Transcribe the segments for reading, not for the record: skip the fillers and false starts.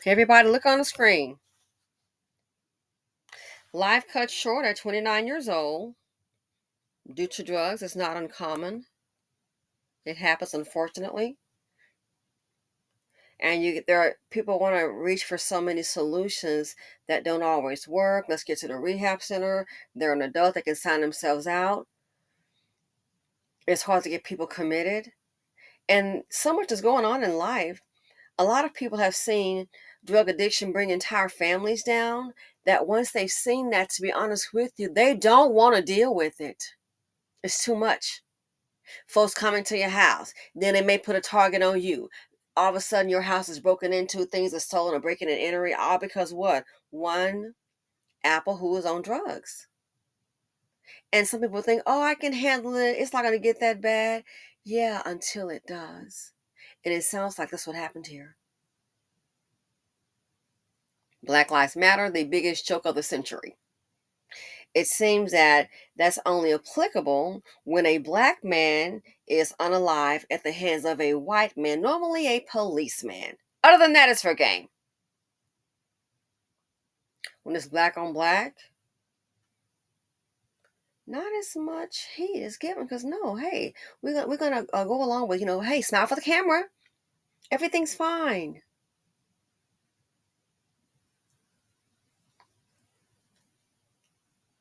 Everybody look on the screen. Life cut short at 29 years old due to drugs is not uncommon. It happens, unfortunately. And there are people want to reach for so many solutions that don't always work. Let's get to the rehab center. They're an adult, they can sign themselves out. It's hard to get people committed. And so much is going on in life. A lot of people have seen drug addiction bring entire families down, that once they've seen that, to be honest with you, they don't want to deal with it. It's too much. Folks coming to your house, then they may put a target on you. All of a sudden your house is broken into, things are stolen or breaking and entering, all because what? One apple who is on drugs. And some people think, oh, I can handle it, it's not going to get that bad. Yeah, until it does. And it sounds like that's what happened here. Black Lives Matter, the biggest joke of the century. It seems that that's only applicable when a black man is unalive at the hands of a white man, normally a policeman. Other than that, it's for game. When it's black on black, not as much heat is given, because no, hey, we're gonna go along with, hey, smile for the camera. Everything's fine.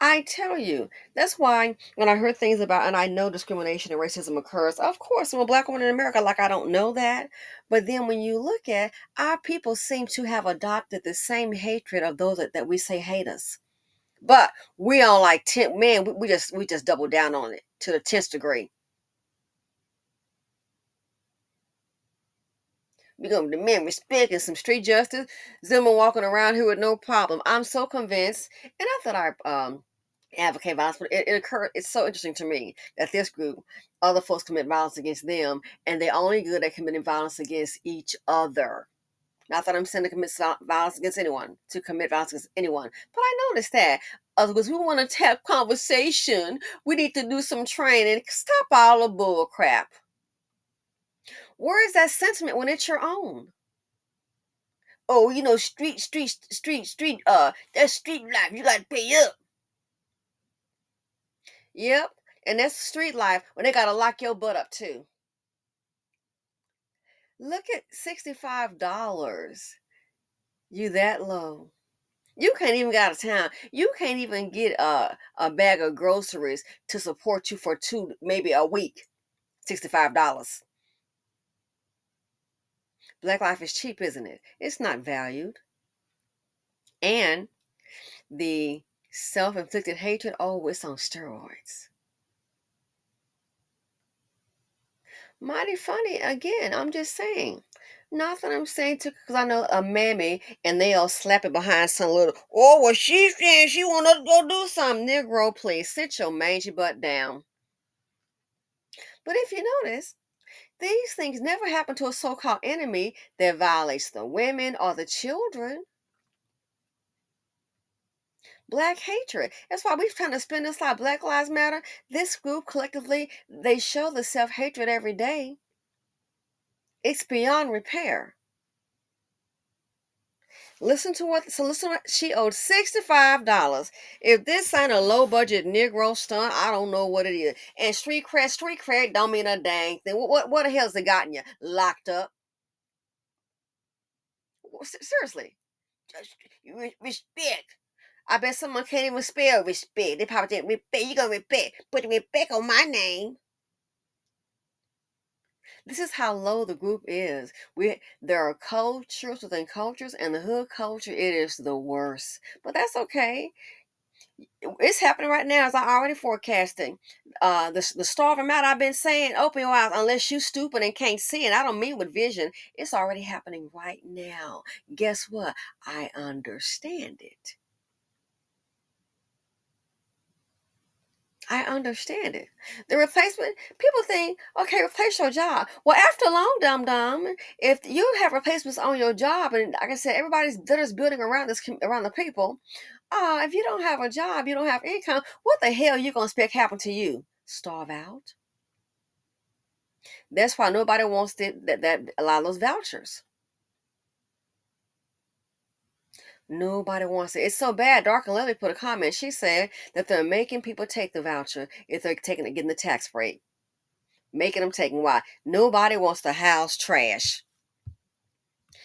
I tell you, that's why when I heard things about, and I know discrimination and racism occurs, of course, I'm a black woman in America, like I don't know that. But then when you look at our people seem to have adopted the same hatred of those that we say hate us. But we on like 10, man, we just double down on it to the 10th degree. We're gonna demand respect and some street justice. Zimmer walking around here with no problem. I'm so convinced, and not that I advocate violence, but it occurred. It's so interesting to me that this group, other folks commit violence against them, and they're only good at committing violence against each other. Not that I'm saying to commit violence against anyone, to commit violence against anyone, but I noticed that because we want to have conversation, we need to do some training. Stop all the bull crap. Where is that sentiment when it's your own? Oh, that's street life. You got to pay up. Yep. And that's street life when they got to lock your butt up too. Look at $65. You that low. You can't even get out of town. You can't even get a bag of groceries to support you for maybe a week. $65. Black life is cheap, isn't it? It's not valued. And the self-inflicted hatred, oh, it's on steroids. Mighty funny. Again, I'm just saying. Not that I'm saying to, because I know a mammy and they'll slap it behind some little, oh, well, she's saying she want to go do something. Negro, please sit your mangy butt down. But if you notice, these things never happen to a so called enemy that violates the women or the children. Black hatred. That's why we're trying to spin this like Black Lives Matter. This group collectively, they show the self hatred every day. It's beyond repair. Listen to what she owed $65. If this ain't a low budget Negro stunt, I don't know what it is. And street cred don't mean a dang thing. What the hell's it gotten you? Locked up? Seriously. Just respect. I bet someone can't even spell respect. They probably think respect. You gonna respect. Put respect on my name. This is how low the group is. There are cultures within cultures, and the hood culture, it is the worst. But that's okay. It's happening right now, as I already forecasting. The starving out I've been saying, open your eyes unless you stupid and can't see. And I don't mean with vision. It's already happening right now. Guess what? I understand it. I understand it. The replacement, people think, okay, replace your job. Well, after long, dum, if you have replacements on your job, and like I said, everybody's that is building around around the people. If you don't have a job, you don't have income. What the hell you gonna expect happen to you? Starve out. That's why nobody wants that a lot of those vouchers. Nobody wants it. It's so bad. Dark and Lovely put a comment. She said that they're making people take the voucher if they're taking it, getting the tax break. Making them take. Why? Nobody wants to house trash.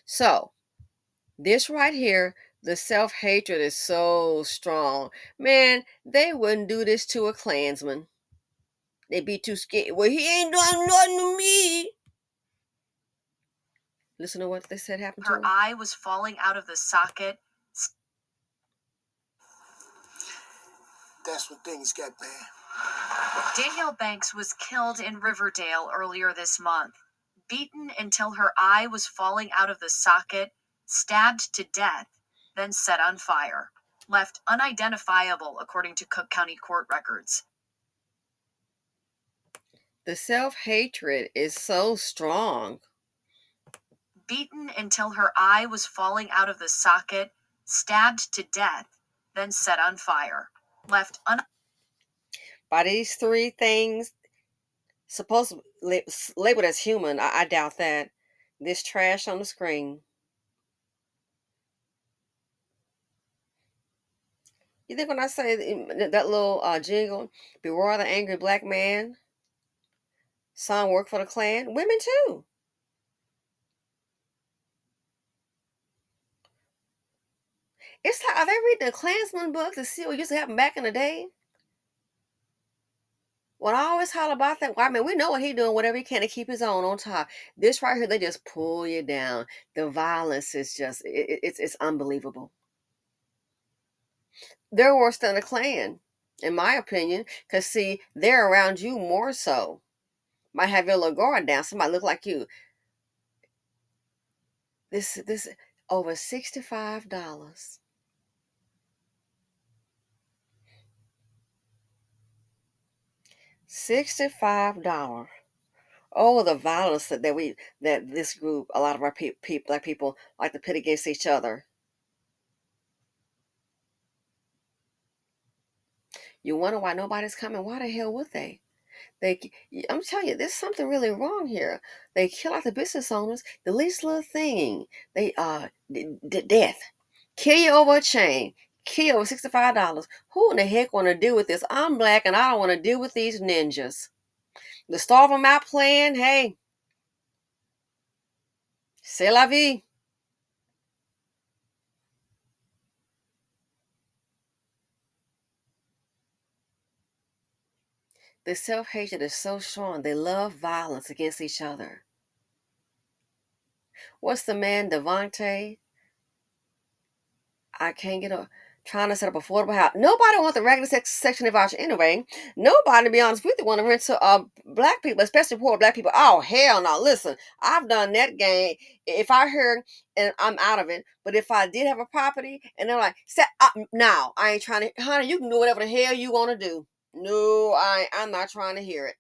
So this right here, the self-hatred is so strong. Man, they wouldn't do this to a Klansman. They'd be too scared. Well, he ain't done nothing to me. Listen to what they said happened to Her her. eye was falling out of the socket. That's when things got bad. Danielle Banks was killed in Riverdale earlier this month. Beaten until her eye was falling out of the socket, stabbed to death, then set on fire. Left unidentifiable, according to Cook County court records. The self-hatred is so strong. Beaten until her eye was falling out of the socket, stabbed to death, then set on fire. Left By these three things, supposed labeled as human, I doubt that. This trash on the screen. You think when I say that little jingle, "Beware the angry black man," song work for the Klan, women too. It's like, are they reading the Klansman book to see what used to happen back in the day? When I always holler about that, well, I mean, we know what he doing, whatever he can to keep his own on top. This right here, they just pull you down. The violence is just, it's unbelievable. They're worse than a Klan, in my opinion, because see, they're around you more so. Might have your little guard down. Somebody look like you. This over $65. $65. Oh, the violence that this group, a lot of our black people like to pit against each other. You wonder why nobody's coming? Why the hell would they? They, I'm telling you, there's something really wrong here. They kill out the business owners. The least little thing, they death, kill you over a chain, kill you over $65. Who in the heck want to deal with this? I'm black and I don't want to deal with these ninjas. The starve them out plan. Hey, c'est la vie. The self-hatred is so strong. They love violence against each other. What's the man, Devontae? I can't get a trying to set up affordable house. Nobody wants the regular section of voucher anyway. Nobody, to be honest with you, want to rent to black people, especially poor black people. Oh hell no! Listen, I've done that game. If I heard, and I'm out of it, but if I did have a property and they're like, set up now, I ain't trying to, honey. You can do whatever the hell you want to do. No, I'm not trying to hear it.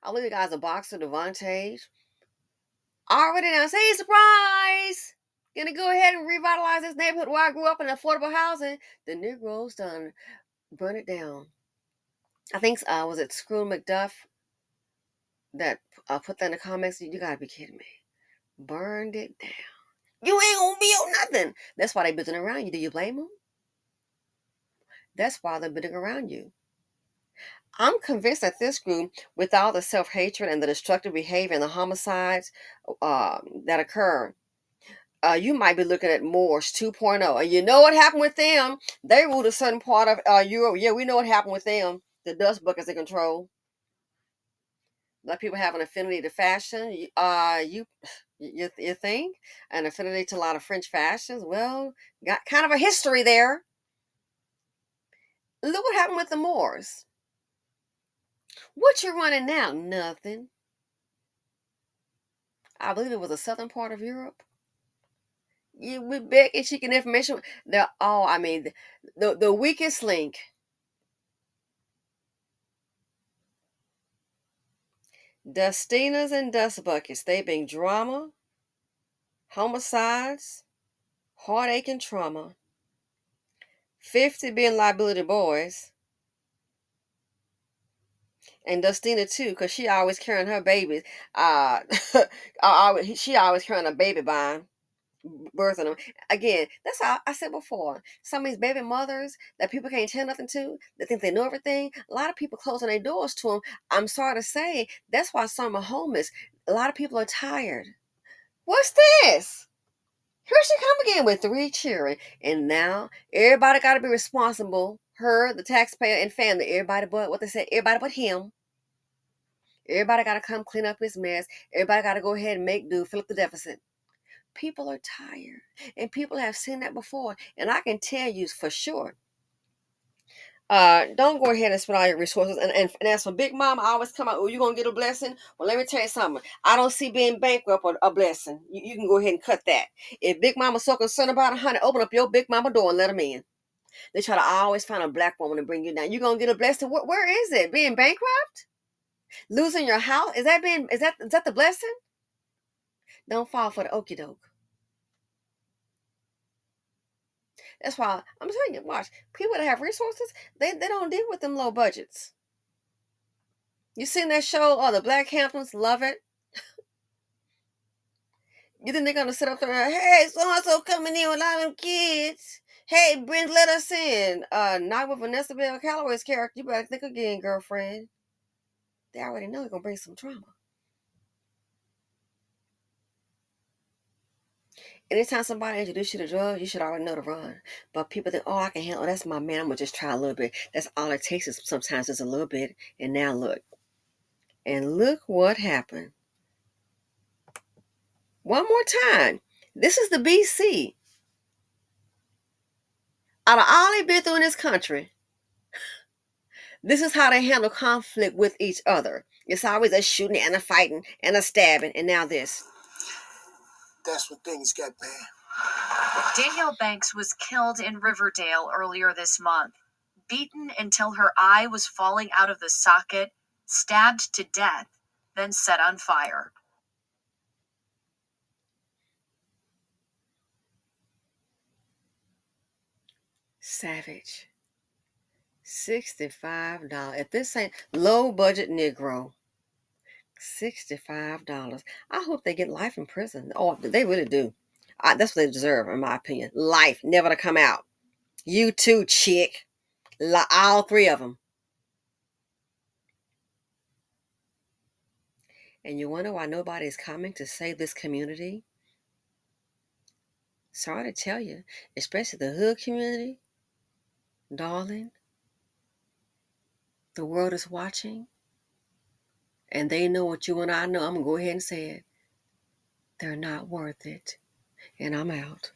I'll leave you guys a box of Devontae. Already now, say surprise! Gonna go ahead and revitalize this neighborhood where I grew up in affordable housing. The Negroes done burn it down. I think was it Screw McDuff that put that in the comments? You gotta be kidding me! Burned it down. You ain't gonna build nothing. That's why they building around you. Do you blame them? That's why they're building around you. I'm convinced that this group, with all the self-hatred and the destructive behavior and the homicides that occur, you might be looking at Moors 2.0. And you know what happened with them? They ruled a certain part of Europe. Yeah, we know what happened with them. The dust buckets they control. Black people have an affinity to fashion. You think an affinity to a lot of French fashions? Well, got kind of a history there. Look what happened with the Moors. What you running now? Nothing. I believe it was the southern part of Europe. You with big and chicken information. They're all. I mean, the weakest link. Dustinas and dust buckets. They bring drama, homicides, heartache and trauma. 50 being liability boys. And Dustina too, because she always carrying her babies. She always carrying a baby behind. birthing them. Again, that's how I said before. Some of these baby mothers that people can't tell nothing to, they think they know everything. A lot of people closing their doors to them. I'm sorry to say, that's why some are homeless. A lot of people are tired. What's this? Here she come again with 3 children. And now everybody got to be responsible. Her, the taxpayer, and family. Everybody but, what they say, everybody but him. Everybody got to come clean up his mess. Everybody got to go ahead and make do, fill up the deficit. People are tired. And people have seen that before. And I can tell you for sure. Don't go ahead and spend all your resources. And as for Big Mama, I always come out, oh, you going to get a blessing? Well, let me tell you something. I don't see being bankrupt a blessing. You can go ahead and cut that. If Big Mama's so concerned about it, honey, open up your Big Mama door and let them in. They try to always find a black woman to bring you down. You going to get a blessing? Where is it? Being bankrupt? Losing your house? Is that the blessing? Don't fall for the okie doke. That's why I'm telling you, watch. People that have resources, they don't deal with them low budgets. You seen that show? Oh, the Black Hamptons, love it. You think they're gonna sit up there? Hey, so and so coming in with a lot of them kids. Hey, Brent, let us in. Not with Vanessa Bell Calloway's character. You better think again, girlfriend. They already know you're gonna bring some drama. Anytime somebody introduces you to drugs, you should already know to run. But people think, oh, I can handle. That's my man. I'm gonna just try a little bit. That's all it takes is sometimes just a little bit. And now look, and look what happened. One more time. This is the BC. Out of all they've been through in this country, this is how they handle conflict with each other. It's always a shooting and a fighting and a stabbing, and now this. That's when things get bad. Danielle Banks was killed in Riverdale earlier this month, beaten until her eye was falling out of the socket, stabbed to death, then set on fire. Savage. $65. If this ain't low budget Negro, $65. I hope they get life in prison. Oh, they really do. That's what they deserve, in my opinion. Life, never to come out. You too, chick. All 3 of them. And you wonder why nobody is coming to save this community? Sorry to tell you, especially the hood community, darling, the world is watching, and they know what you and I know. I'm going to go ahead and say it. They're not worth it. And I'm out.